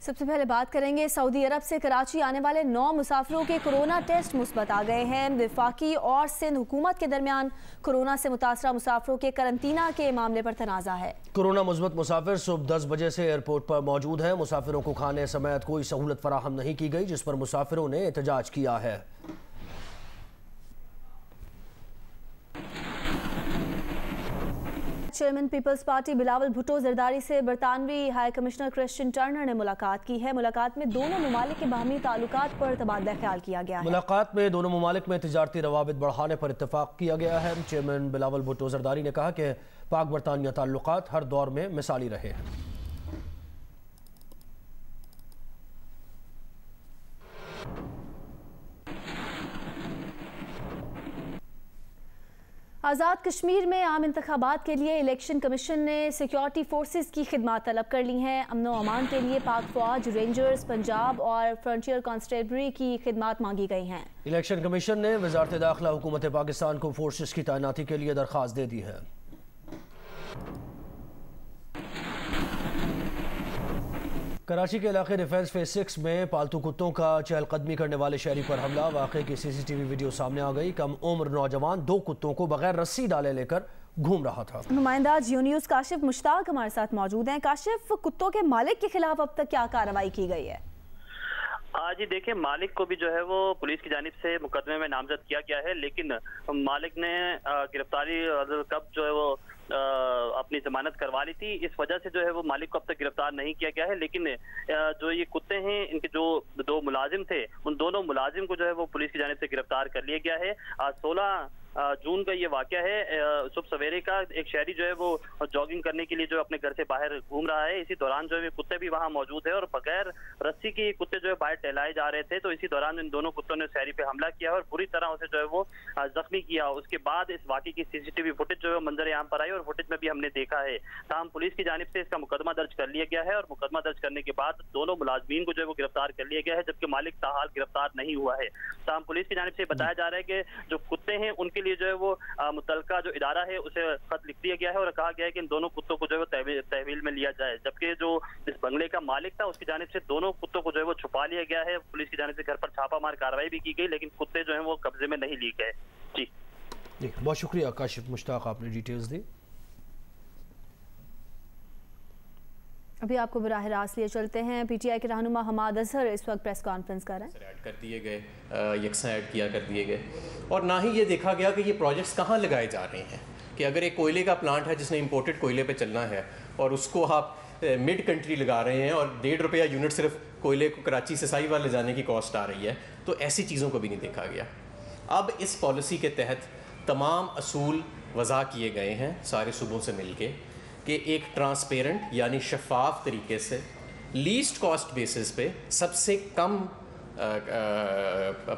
سب سے پہلے بات کریں گے سعودی عرب سے کراچی آنے والے 9 مسافروں کے کورونا ٹیسٹ مثبت آ گئے ہیں۔ وفاقی اور سندھ حکومت کے درمیان کورونا سے متاثرہ مسافروں کے قرنطینہ کے معاملے پر تنازع ہے۔ کورونا مثبت مسافر صبح 10 بجے سے ایئرپورٹ پر موجود ہیں۔ مسافروں کو کھانے سمیت کوئی سہولت فراہم نہیں کی گئی، جس پر مسافروں نے احتجاج کیا ہے۔ چیئرمین پیپلز پارٹی بلاول بھٹو زرداری سے برطانوی ہائی کمشنر کرسچن ٹرنر نے ملاقات کی ہے۔ ملاقات میں دونوں ممالک کے باہمی تعلقات پر تبادلہ خیال کیا گیا ہے۔ ملاقات میں دونوں ممالک میں تجارتی روابط بڑھانے پر اتفاق کیا گیا ہے۔ چیئرمین بلاول بھٹو زرداری نے کہا کہ پاک برطانیہ تعلقات ہر دور میں مثالی رہے ہیں۔ آزاد کشمیر میں عام انتخابات کے لیے الیکشن کمیشن نے سیکیورٹی فورسز کی خدمات طلب کر لی ہیں۔ امن و امان کے لیے پاک فوج، رینجرز پنجاب اور فرنٹیئر کانسٹیبلری کی خدمات مانگی گئی ہیں۔ الیکشن کمیشن نے وزارت داخلہ حکومت پاکستان کو فورسز کی تعیناتی کے لیے درخواست دے دی ہے۔ کراچی کے علاقے ڈیفنس فیز 6 میں پالتو کتوں کا چہل قدمی کرنے والے شہری پر حملہ۔ واقعے کی سی سی ٹی وی ویڈیو سامنے آ گئی۔ کم عمر نوجوان 2 کتوں کو بغیر رسی ڈالے لے کر گھوم رہا تھا۔ نمائندہ جیو نیوز کاشف مشتاق ہمارے ساتھ موجود ہیں۔ کاشف، کتوں کے مالک کے خلاف اب تک کیا کارروائی کی گئی ہے؟ جی دیکھیں، مالک کو بھی جو ہے وہ پولیس کی جانب سے مقدمے میں نامزد کیا گیا ہے، لیکن مالک نے گرفتاری کب جو ہے وہ اپنی ضمانت کروا لی تھی۔ اس وجہ سے جو ہے وہ مالک کو اب تک گرفتار نہیں کیا گیا ہے، لیکن جو یہ کتے ہیں ان کے جو 2 ملازم تھے، ان دونوں ملازم کو جو ہے وہ پولیس کی جانب سے گرفتار کر لیا گیا ہے۔ 16 جون کا یہ واقعہ ہے۔ صبح سویرے کا ایک شہری جو ہے وہ جاگنگ کرنے کے لیے جو اپنے گھر سے باہر گھوم رہا ہے، اسی دوران جو ہے کتے بھی وہاں موجود ہے اور بغیر رسی کے کتے جو ہے باہر ٹہلائے جا رہے تھے، تو اسی دوران ان دونوں کتوں نے شہری پہ حملہ کیا اور بری طرح اسے جو ہے وہ زخمی کیا۔ اس کے بعد اس واقعے کی سی سی ٹی وی فوٹیج جو ہے منظر عام پر آئی اور فوٹیج میں بھی ہم نے دیکھا ہے۔ تاہم پولیس کی جانب سے اس کا مقدمہ درج کر لیا گیا ہے اور مقدمہ درج کرنے کے بعد دونوں ملازمین کو جو ہے وہ گرفتار کر لیا گیا ہے، جبکہ مالک تاحال گرفتار نہیں ہوا ہے۔ تاہم پولیس کی جانب سے بتایا جا رہا ہے کہ جو کتے ہیں ان کے لیے جو ہے وہ متعلقہ جو ادارہ ہے اسے خط لکھ دیا گیا ہے اور کہا گیا ہے کہ ان دونوں کتوں کو جو ہے وہ تحویل میں لیا جائے، جبکہ جو اس بنگلے کا مالک تھا اس کی جانب سے دونوں کتوں کو جو ہے وہ چھپا لیا گیا ہے۔ پولیس کی جانب سے گھر پر چھاپا مار کارروائی بھی کی گئی، لیکن کتے جو ہیں وہ قبضے میں نہیں لیے گئے۔ جی بہت شکریہ کاشف مشتاق، آپ نے ڈیٹیلز دی۔ ابھی آپ کو براہ راست لیے چلتے ہیں۔ پی ٹی آئی کے رہنما حماد اظہر اس وقت پریس کانفرنس کر رہے ہیں۔ ایڈ کر دیے گئے، یکساں ایڈ کیا کر دیے گئے، اور نہ ہی یہ دیکھا گیا کہ یہ پروجیکٹس کہاں لگائے جا رہے ہیں۔ کہ اگر ایک کوئلے کا پلانٹ ہے جس نے امپورٹڈ کوئلے پہ چلنا ہے اور اس کو آپ مڈ کنٹری لگا رہے ہیں اور ₹1.5 یونٹ صرف کوئلے کو کراچی سے سائی والے جانے کی کاسٹ آ رہی ہے، تو ایسی چیزوں کو بھی نہیں دیکھا گیا۔ اب اس پالیسی کے تحت تمام اصول وضع کیے گئے ہیں سارے صوبوں سے مل کے، کہ ایک ٹرانسپیرنٹ یعنی شفاف طریقے سے لیسٹ کاسٹ بیسس پہ سب سے کم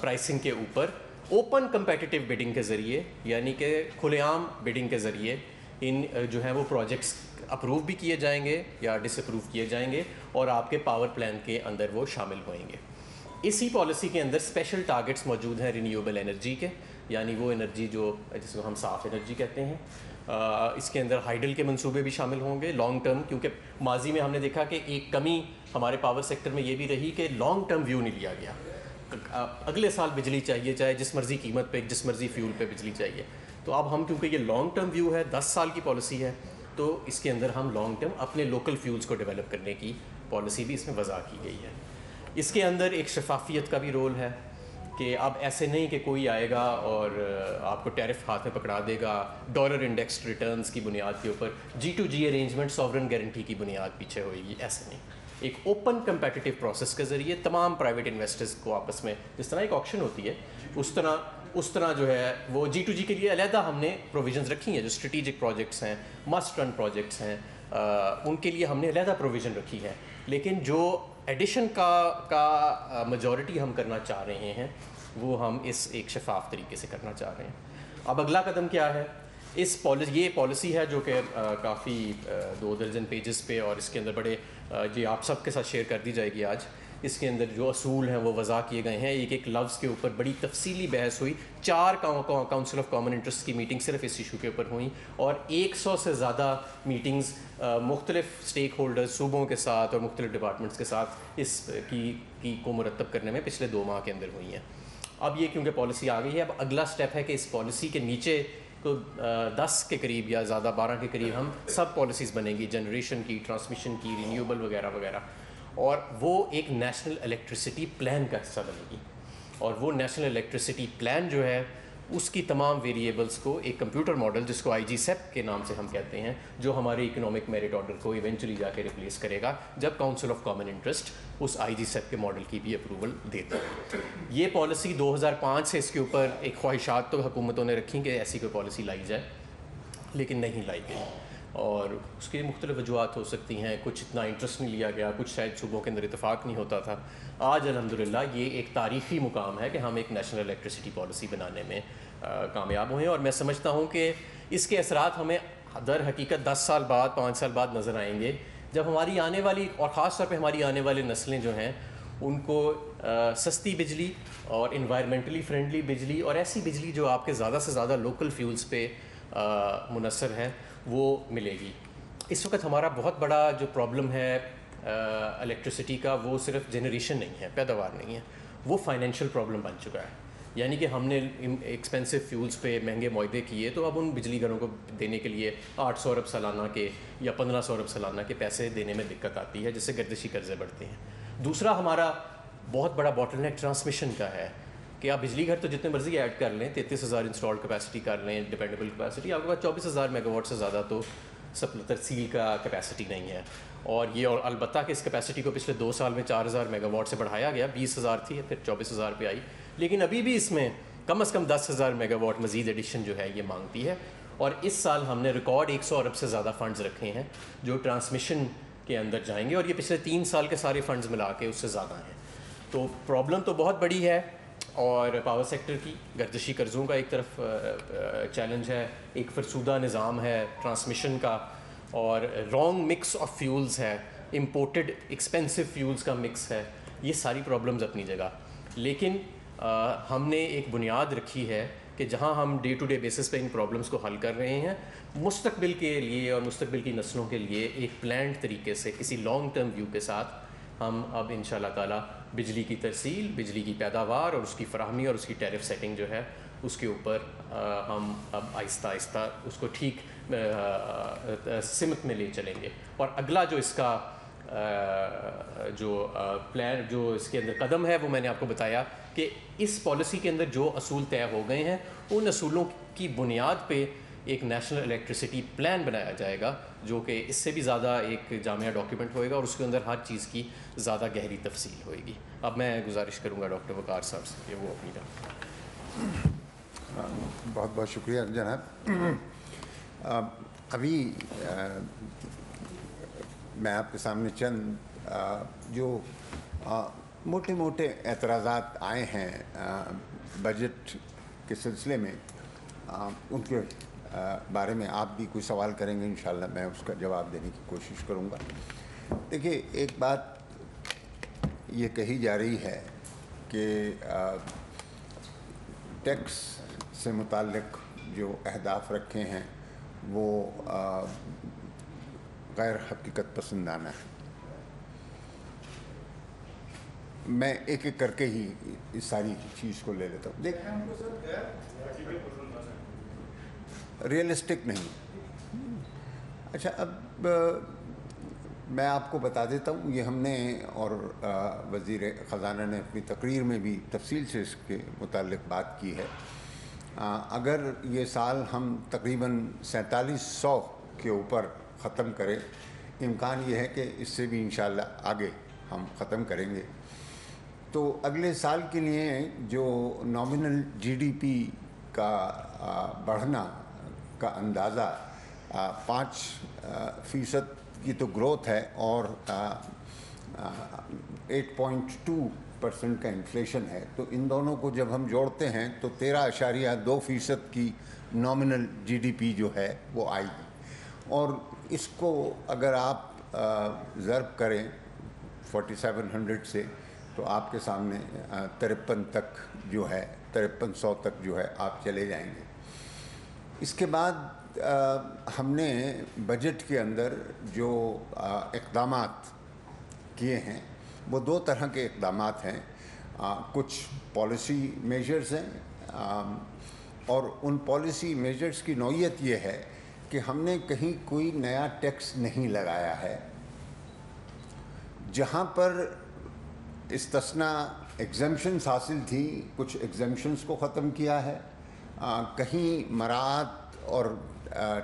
پرائسنگ کے اوپر اوپن کمپیٹیٹیو بڈنگ کے ذریعے، یعنی کہ کھلے عام بڈنگ کے ذریعے ان جو ہیں وہ پروجیکٹس اپروو بھی کیے جائیں گے یا ڈس اپروو کیے جائیں گے اور آپ کے پاور پلان کے اندر وہ شامل ہوئیں گے۔ اسی پالیسی کے اندر اسپیشل ٹارگٹس موجود ہیں رینیویبل انرجی کے، یعنی وہ انرجی جو جس کو ہم صاف انرجی کہتے ہیں۔ اس کے اندر ہائیڈل کے منصوبے بھی شامل ہوں گے لانگ ٹرم، کیونکہ ماضی میں ہم نے دیکھا کہ ایک کمی ہمارے پاور سیکٹر میں یہ بھی رہی کہ لانگ ٹرم ویو نہیں لیا گیا۔ اگلے سال بجلی چاہیے، چاہے جس مرضی قیمت پہ، جس مرضی فیول پہ بجلی چاہیے۔ تو اب ہم کیونکہ یہ لانگ ٹرم ویو ہے، 10 سال کی پالیسی ہے، تو اس کے اندر ہم لانگ ٹرم اپنے لوکل فیولز کو ڈیولپ کرنے کی پالیسی بھی اس میں وضع کی گئی ہے۔ اس کے اندر ایک شفافیت کا بھی رول ہے کہ اب ایسے نہیں کہ کوئی آئے گا اور آپ کو ٹیرف ہاتھ میں پکڑا دے گا ڈالر انڈیکسڈ ریٹرنز کی بنیاد کے اوپر، G2G ارینجمنٹ ساورن گارنٹی کی بنیاد پیچھے ہوئے گی، ایسے نہیں۔ ایک اوپن کمپیٹیٹیو پروسیس کے ذریعے تمام پرائیویٹ انویسٹرز کو آپس میں، جس طرح ایک آکشن ہوتی ہے اس طرح جو ہے وہ G2G کے لیے علیحدہ ہم نے پروویژنز رکھی ہیں۔ جو اسٹریٹجک پروجیکٹس ہیں، مسٹ رن پروجیکٹس ہیں، ان کے لیے ہم نے علیحدہ پروویژن رکھی ہے، لیکن جو ایڈیشن کا میجورٹی ہم کرنا چاہ رہے ہیں وہ ہم اس ایک شفاف طریقے سے کرنا چاہ رہے ہیں۔ اب اگلا قدم کیا ہے؟ یہ پالیسی ہے جو کہ کافی 2 درجن پیجز پہ، اور اس کے اندر بڑے یہ آپ سب کے ساتھ شیئر کر دی جائے گی آج، اس کے اندر جو اصول ہیں وہ وضع کیے گئے ہیں. ایک ایک لفظ کے اوپر بڑی تفصیلی بحث ہوئی. 4 کاؤنسل آف کامن انٹرسٹ کی میٹنگ صرف اس ایشو کے اوپر ہوئیں, اور 100 سے زیادہ میٹنگز مختلف اسٹیک ہولڈرز صوبوں کے ساتھ اور مختلف ڈپارٹمنٹس کے ساتھ اس کی کو مرتب کرنے میں پچھلے 2 ماہ کے اندر ہوئی ہیں. اب یہ کیونکہ پالیسی آ گئی ہے, اب اگلا سٹیپ ہے کہ اس پالیسی کے نیچے تو 10 کے قریب یا زیادہ 12 کے قریب ہم سب پالیسیز بنیں گی, جنریشن کی, ٹرانسمیشن کی, رینیوبل وغیرہ وغیرہ, اور وہ ایک نیشنل الیکٹریسٹی پلان کا حصہ بنے گی. اور وہ نیشنل الیکٹریسٹی پلان جو ہے اس کی تمام ویریبلس کو ایک کمپیوٹر ماڈل جس کو IGCEP کے نام سے ہم کہتے ہیں, جو ہمارے اکنامک میرٹ آرڈر کو ایونچولی جا کے ریپلیس کرے گا جب کاؤنسل آف کامن انٹرسٹ اس IGCEP کے ماڈل کی بھی اپروول دیتا ہے. یہ پالیسی 2005 سے اس کے اوپر ایک خواہشات تو حکومتوں نے رکھی کہ ایسی کوئی پالیسی لائی جائے, لیکن نہیں لائی گئی, اور اس کی مختلف وجوہات ہو سکتی ہیں. کچھ اتنا انٹرسٹ نہیں لیا گیا, کچھ شاید صوبوں کے اندر اتفاق نہیں ہوتا تھا. آج الحمدللہ یہ ایک تاریخی مقام ہے کہ ہم ایک نیشنل الیکٹریسٹی پالیسی بنانے میں کامیاب ہوئے ہیں, اور میں سمجھتا ہوں کہ اس کے اثرات ہمیں در حقیقت 10 سال بعد 5 سال بعد نظر آئیں گے, جب ہماری آنے والی اور خاص طور پہ ہماری آنے والی نسلیں جو ہیں ان کو سستی بجلی اور انوائرمنٹلی فرینڈلی بجلی اور ایسی بجلی جو آپ کے زیادہ سے زیادہ لوکل فیولز پہ منحصر ہے وہ ملے گی. اس وقت ہمارا بہت بڑا جو پرابلم ہے الیکٹریسٹی کا وہ صرف جنریشن نہیں ہے, پیداوار نہیں ہے, وہ فائنینشیل پرابلم بن چکا ہے. یعنی کہ ہم نے ایکسپینسو فیولز پہ مہنگے معاہدے کیے, تو اب ان بجلی گھروں کو دینے کے لیے 800 ارب سالانہ کے یا 1500 ارب سالانہ کے پیسے دینے میں دقت آتی ہے, جس سے گردشی قرضے بڑھتے ہیں. دوسرا ہمارا بہت بڑا باٹل نیک ٹرانسمیشن کا ہے کہ آپ بجلی گھر تو جتنے مرضی ایڈ کر لیں, 33,000 انسٹالڈ کیپیسٹی کر لیں, ڈیپینڈیبل کیپیسٹی, آپ کے پاس 24,000 میگا واٹ سے زیادہ تو ترسیل کا کیپیسٹی نہیں ہے. اور البتہ کہ اس کیپیسٹی کو پچھلے 2 سال میں 4,000 میگا واٹ سے بڑھایا گیا, 20,000 تھی پھر 24,000 پہ آئی, لیکن ابھی بھی اس میں کم از کم 10,000 میگا واٹ مزید ایڈیشن جو ہے یہ مانگتی ہے. اور اس سال ہم نے ریکارڈ 100 ارب سے زیادہ فنڈز رکھے ہیں جو ٹرانسمیشن کے اندر جائیں گے, اور یہ پچھلے 3 سال کے سارے فنڈز ملا کے اس سے زیادہ ہیں. تو پرابلم تو بہت بڑی ہے, اور پاور سیکٹر کی گردشی قرضوں کا ایک طرف چیلنج ہے, ایک فرسودہ نظام ہے ٹرانسمیشن کا, اور رانگ مکس آف فیولز ہے, امپورٹڈ ایکسپینسو فیولز کا مکس ہے. یہ ساری پرابلمز اپنی جگہ, لیکن ہم نے ایک بنیاد رکھی ہے کہ جہاں ہم ڈے ٹو ڈے بیسس پہ ان پرابلمز کو حل کر رہے ہیں, مستقبل کے لیے اور مستقبل کی نسلوں کے لیے ایک پلانڈ طریقے سے کسی لانگ ٹرم ویو کے ساتھ ہم اب انشاءاللہ تعالیٰ بجلی کی ترسیل, بجلی کی پیداوار اور اس کی فراہمی اور اس کی ٹیرف سیٹنگ جو ہے اس کے اوپر ہم اب آہستہ آہستہ اس کو ٹھیک سمت میں لے چلیں گے. اور اگلا جو اس کا جو پلان جو اس کے اندر قدم ہے وہ میں نے آپ کو بتایا کہ اس پالیسی کے اندر جو اصول طے ہو گئے ہیں ان اصولوں کی بنیاد پہ ایک نیشنل الیکٹریسٹی پلان بنایا جائے گا, جو کہ اس سے بھی زیادہ ایک جامع ڈاکیومنٹ ہوئے گا, اور اس کے اندر ہر چیز کی زیادہ گہری تفصیل ہوئے گی. اب میں گزارش کروں گا ڈاکٹر وقار صاحب سے کہ وہ اپنی بہت بہت شکریہ جناب. ابھی میں آپ کے سامنے چند جو موٹے موٹے اعتراضات آئے ہیں بجٹ کے سلسلے میں, ان کے بارے میں آپ بھی کوئی سوال کریں گے, انشاءاللہ میں اس کا جواب دینے کی کوشش کروں گا. دیکھیے, ایک بات یہ کہی جا رہی ہے کہ ٹیکس سے متعلق جو اہداف رکھے ہیں وہ غیر حقیقت پسندانہ ہے. میں ایک ایک کر کے ہی اس ساری چیز کو لے لیتا ہوں. دیکھ, ریئلسٹک نہیں. اچھا, اب میں آپ کو بتا دیتا ہوں, یہ ہم نے اور وزیر خزانہ نے اپنی تقریر میں بھی تفصیل سے اس کے متعلق بات کی ہے. اگر یہ سال ہم تقریباً 4700 کے اوپر ختم کریں, امکان یہ ہے کہ اس سے بھی انشاءاللہ آگے ہم ختم کریں گے, تو اگلے سال کے لیے جو نامنل جی ڈی پی کا بڑھنا کا اندازہ 5% کی تو گروتھ ہے اور 8.2% کا انفلیشن ہے, تو ان دونوں کو جب ہم جوڑتے ہیں تو 13.2% کی نامنل جی ڈی پی جو ہے وہ آئے گی. اور اس کو اگر آپ ضرب کریں 4700 سے تو آپ کے سامنے 53 تک جو ہے 5300 تک جو ہے آپ چلے جائیں گے۔ اس کے بعد ہم نے بجٹ کے اندر جو اقدامات کیے ہیں وہ 2 طرح کے اقدامات ہیں۔ کچھ پالیسی میجرز ہیں اور ان پالیسی میجرز کی نوعیت یہ ہے کہ ہم نے کہیں کوئی نیا ٹیکس نہیں لگایا ہے، جہاں پر استثناء ایگزمپشنز حاصل تھی کچھ ایگزمپشنز کو ختم کیا ہے، کہیں مراعات اور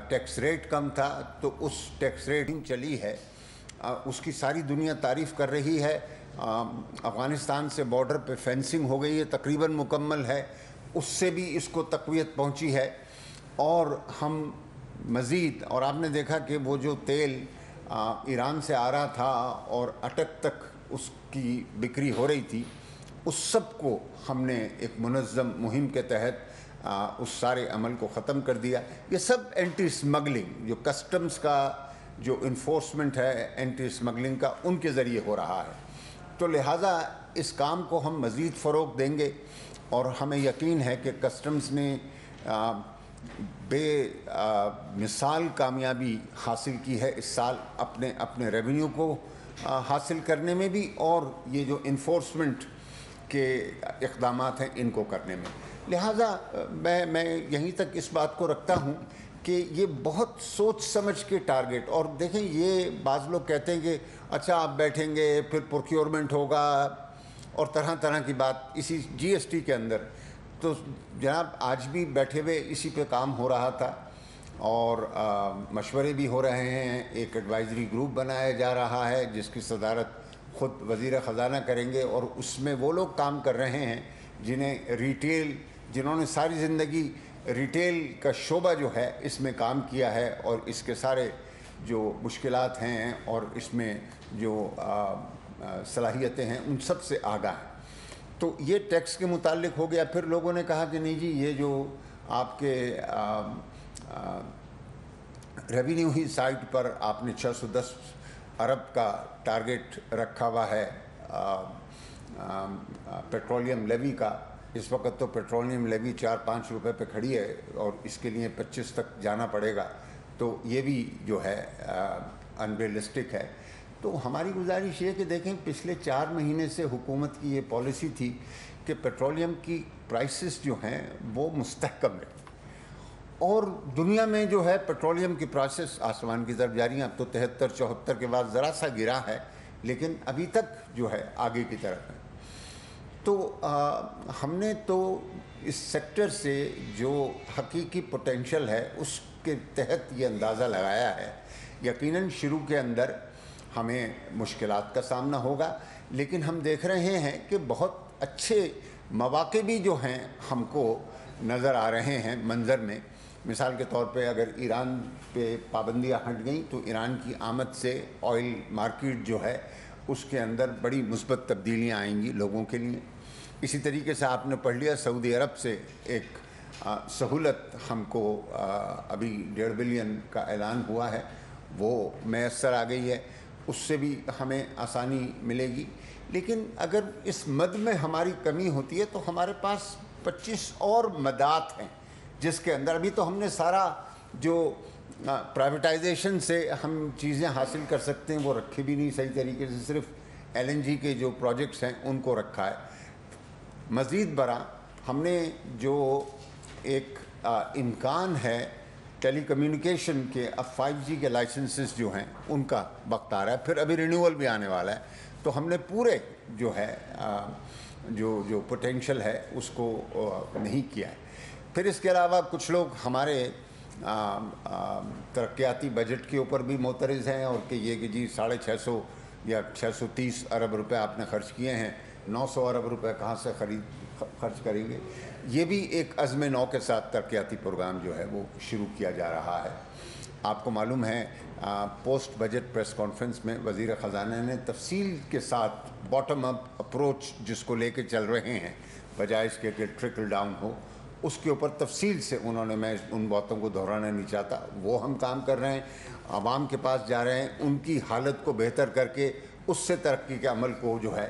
ٹیکس ریٹ کم تھا تو اس ٹیکس ریٹ چلی ہے، اس کی ساری دنیا تعریف کر رہی ہے۔ افغانستان سے بارڈر پہ فینسنگ ہو گئی ہے، تقریباً مکمل ہے، اس سے بھی اس کو تقویت پہنچی ہے۔ اور ہم مزید، اور آپ نے دیکھا کہ وہ جو تیل ایران سے آ رہا تھا اور اٹک تک اس کی بکری ہو رہی تھی، اس سب کو ہم نے ایک منظم مہم کے تحت اس سارے عمل کو ختم کر دیا۔ یہ سب اینٹی اسمگلنگ، جو کسٹمز کا جو انفورسمنٹ ہے اینٹی اسمگلنگ کا، ان کے ذریعے ہو رہا ہے۔ تو لہٰذا اس کام کو ہم مزید فروغ دیں گے اور ہمیں یقین ہے کہ کسٹمز نے بے مثال کامیابی حاصل کی ہے اس سال اپنے ریونیو کو حاصل کرنے میں بھی، اور یہ جو انفورسمنٹ کے اقدامات ہیں ان کو کرنے میں۔ لہٰذا میں یہیں تک اس بات کو رکھتا ہوں کہ یہ بہت سوچ سمجھ کے ٹارگٹ، اور دیکھیں یہ بعض لوگ کہتے ہیں کہ اچھا آپ بیٹھیں گے پھر پروکیورمنٹ ہوگا اور طرح طرح کی بات اسی جی ایس ٹی کے اندر، تو جناب آج بھی بیٹھے ہوئے اسی پہ کام ہو رہا تھا اور مشورے بھی ہو رہے ہیں۔ ایک ایڈوائزری گروپ بنایا جا رہا ہے جس کی صدارت خود وزیر خزانہ کریں گے، اور اس میں وہ لوگ کام کر رہے ہیں جنہوں نے ساری زندگی ریٹیل کا شعبہ جو ہے اس میں کام کیا ہے اور اس کے سارے جو مشکلات ہیں اور اس میں جو صلاحیتیں ہیں ان سب سے آگاہ ہیں۔ تو یہ ٹیکس کے متعلق ہو گیا۔ پھر لوگوں نے کہا کہ نہیں جی یہ جو آپ کے ریونیو ہی سائٹ پر آپ نے 610 ارب کا ٹارگٹ رکھا ہوا ہے پیٹرولیم لیوی کا۔ اس وقت تو پیٹرولیم لیوی 4-5 روپے پہ کھڑی ہے اور اس کے لیے 25 تک جانا پڑے گا، تو یہ بھی جو ہے انریلسٹک ہے۔ تو ہماری گزارش یہ کہ دیکھیں پچھلے 4 مہینے سے حکومت کی یہ پالیسی تھی کہ پیٹرولیم کی پرائسز جو ہیں وہ مستحکم رہیں، اور دنیا میں جو ہے پیٹرولیم کی پرائسز آسمان کی طرف جاری ہیں۔ اب تو 73-74 کے بعد ذرا سا گرا ہے، لیکن ابھی تک جو ہے آگے کی طرف ہے۔ تو ہم نے تو اس سیکٹر سے جو حقیقی پوٹینشل ہے اس کے تحت یہ اندازہ لگایا ہے۔ یقیناً شروع کے اندر ہمیں مشکلات کا سامنا ہوگا، لیکن ہم دیکھ رہے ہیں کہ بہت اچھے مواقع بھی جو ہیں ہم کو نظر آ رہے ہیں منظر میں۔ مثال کے طور پہ اگر ایران پہ پابندیاں ہٹ گئیں تو ایران کی آمد سے آئل مارکیٹ جو ہے اس کے اندر بڑی مثبت تبدیلیاں آئیں گی لوگوں کے لیے۔ اسی طریقے سے آپ نے پڑھ لیا سعودی عرب سے ایک سہولت ہم کو ابھی 1.5 بلین کا اعلان ہوا ہے، وہ میسر آ گئی ہے، اس سے بھی ہمیں آسانی ملے گی۔ لیکن اگر اس مد میں ہماری کمی ہوتی ہے تو ہمارے پاس 25 اور مدات ہیں جس کے اندر ابھی تو ہم نے سارا جو پرائیویٹائزیشن سے ہم چیزیں حاصل کر سکتے ہیں وہ رکھے بھی نہیں صحیح طریقے سے، صرف LNG کے جو پروجیکٹس ہیں ان کو رکھا ہے۔ مزید برآں ہم نے جو ایک امکان ہے ٹیلی کمیونیکیشن کے، اب 5G کے لائسنسز جو ہیں ان کا وقت آ رہا ہے، پھر ابھی رینیول بھی آنے والا ہے، تو ہم نے پورے جو ہے جو پوٹینشل ہے اس کو نہیں کیا ہے۔ پھر اس کے علاوہ کچھ لوگ ہمارے ترقیاتی بجٹ کے اوپر بھی معترض ہیں اور کہ یہ کہ جی 650 یا 630 ارب روپے آپ نے خرچ کیے ہیں، 900 ارب روپے کہاں سے خرچ کریں گے۔ یہ بھی ایک عزم نو کے ساتھ ترقیاتی پروگرام جو ہے وہ شروع کیا جا رہا ہے۔ آپ کو معلوم ہے پوسٹ بجٹ پریس کانفرنس میں وزیر خزانہ نے تفصیل کے ساتھ باٹم اپ اپروچ جس کو لے کے چل رہے ہیں بجائے اس کے کہ ٹرکل ڈاؤن ہو، اس کے اوپر تفصیل سے انہوں نے، میں ان باتوں کو دہرانا نہیں چاہتا، وہ ہم کام کر رہے ہیں، عوام کے پاس جا رہے ہیں، ان کی حالت کو بہتر کر کے اس سے ترقی کے عمل کو جو ہے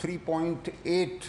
3.8